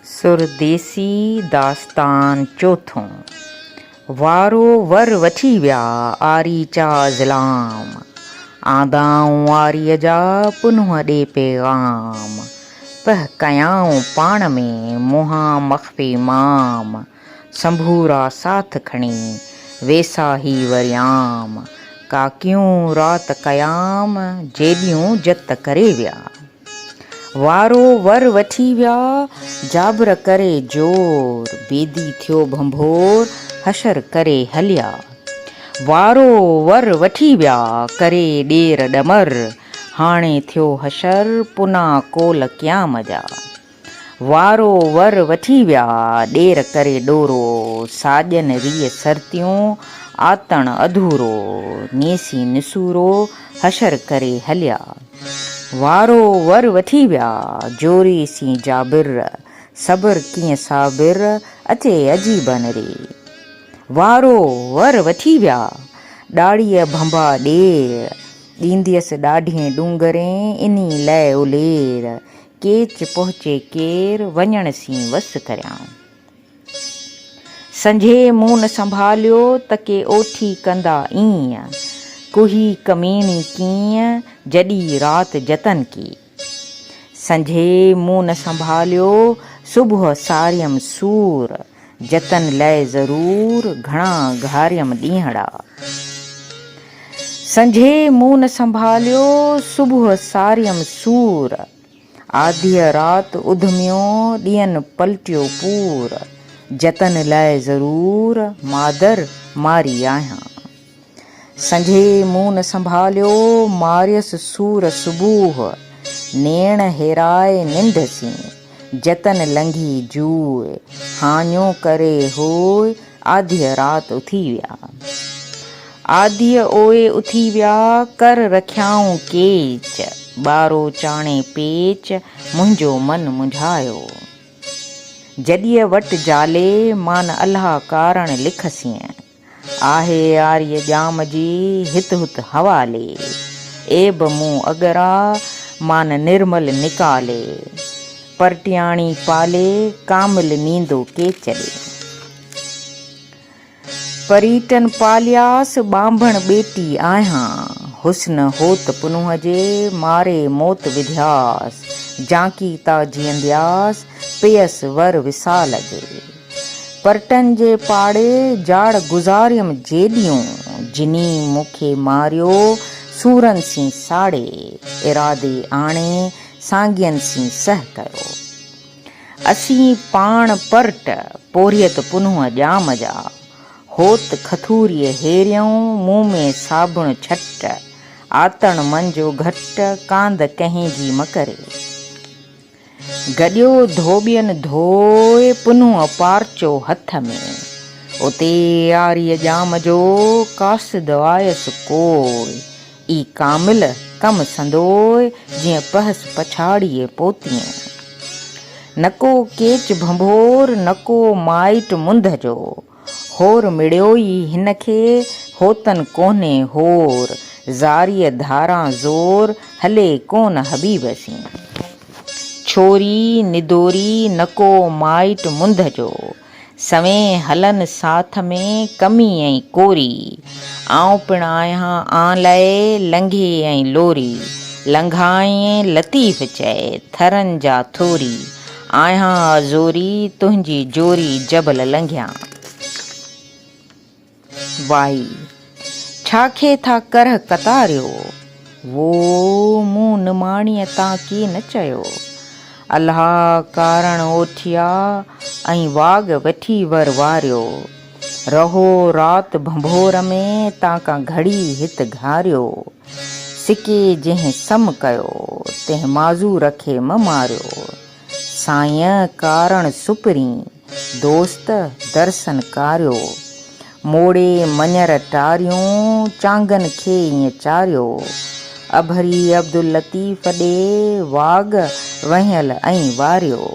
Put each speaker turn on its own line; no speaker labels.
सुरदेसी दास्तान चौथों। वारो वर वठी विया आरीचा ज़िलाम, आदाऊं आरीअ जा पुनः ॾे पैगाम। पह कयाऊं पाण में मुहा मख़फ़े माम, संभूरा साथ खणी वेसा ही वरियाम। काकियूं रात कयाम जेॾियूं जत करे विया। वारो वर वठी विया जाबर करे जोर, बेदी थियो भंभोर हशर करे हलिया। वारो वर वठी विया करे ॾेर ॾमर, हाणे थियो हशर पुना कोल क़याम जा। वारो वर वठी विया ॾेर करे ॾोरो, साॼन रीअ सरतियूं आतण अधूरो, नेसी निसूरो हशर करे हलिया। वारो वर वठी विया जोरी सी जाबिर, सबर कीअं साबिर अचे अजीबन रे। वारो वर वठी विया ॾाड़ीअ भंभा ॾेर, ॾींदियसि ॾाढे डूंगरें इनी लय उलेर। केच पहुचे केर वञण सी वस करियां, संझे मूं न संभालियो त के ओठी कंदा ईअं। कुही कमीणी कीअं जॾी रात जतन की, संझे मूं न संभालियो सुबुह सारियम सूर। जतन लय ज़रूर घणा घारियम ॾींहड़ा, संझे मूं न संभालियो सुबुह सारियम सूर। आधीअ रात उधमियो ॾींहनि पलटियो पूर, जतन लय ज़रूर मादर मारी आहियां। संझे मूं न संभालियो मारियसि सूर सुबूह, नेण हेराए निंढ सी जतन लंघी जूए। हाञो करे होए आधीअ रात उथी विया, आधीअ ओए उथी विया कर रखियाऊं केच। ॿारो चाणे पेच मुंहिंजो मन मुंझायो, जॾीअ वटि जाले मान अलाह कारण लिखसीं। आहे आर्य जाम जी हित हुत हवाले, एब मूं अगरा मान निर्मल निकाले। परटियाणी पाले कामिल नींदो के चले, परीटन पालियास ॿांभण बेटी आहियां। हुस्न होत पुनुह जे मारे मौत विधियास, जांकी ता जीअंदियास पेयस वर विसाल जे। परटन जे पाड़े जाड़ गुज़ारियम जेॾियूं, जिनी मूंखे मारियो सूरन सी साड़े। इरादे आणे सांगियन सी सह कयो, असीं पाण परट पोरियत पुनुह ॼाम जा। होत खथूरीअ हेरियऊं मुंह में साबुण छट, आतण मंजो घट कांद कंहिं जी म करे। गॾियो धोबियन धोए पुनुह पारचो हथ में, उते आरीअ जाम जो कासिद आयस कोय। ई कामिल कम संदोए जीअं पहस पछाड़ीअ पोतीअ। नको केच भंभोर नको माइट मुंद जो, होर मिड़ियोई हिनखे होतन कोन्हे होर। ज़ारीअ धारां ज़ोर हले कोन हबीब सी, छोरी निदोरी नको माइट मुंद जो। सवें हलन साथ में कमी ऐं कोरी, आऊं पिण आहियां आं लए लंघे ऐं लोरी। लंघाईं लतीफ़ चए थरनि जा थोरी, आहियां अज़ोरी तुंहिंजी जोरी जबल लंघियां। वाई छाखे था करह कतारियो, वो मूं निमाणीअ तां की न चयो। अलाह कारण ओठिया ऐं वाग वठी वर वारियो। रहो रात भंभोर में तां घड़ी हित घारियो। सिके जंहिं सम कयो तंहिं माज़ू रखे म मारियो। साईं कारण सुपरी दोस्त दर्शन कारियो। मोड़े मञर टारियूं चांगन खे ईअं चारियो। अभरी अब्दुल लतीफ़ ॾे वाग वहियल ऐं वारियो।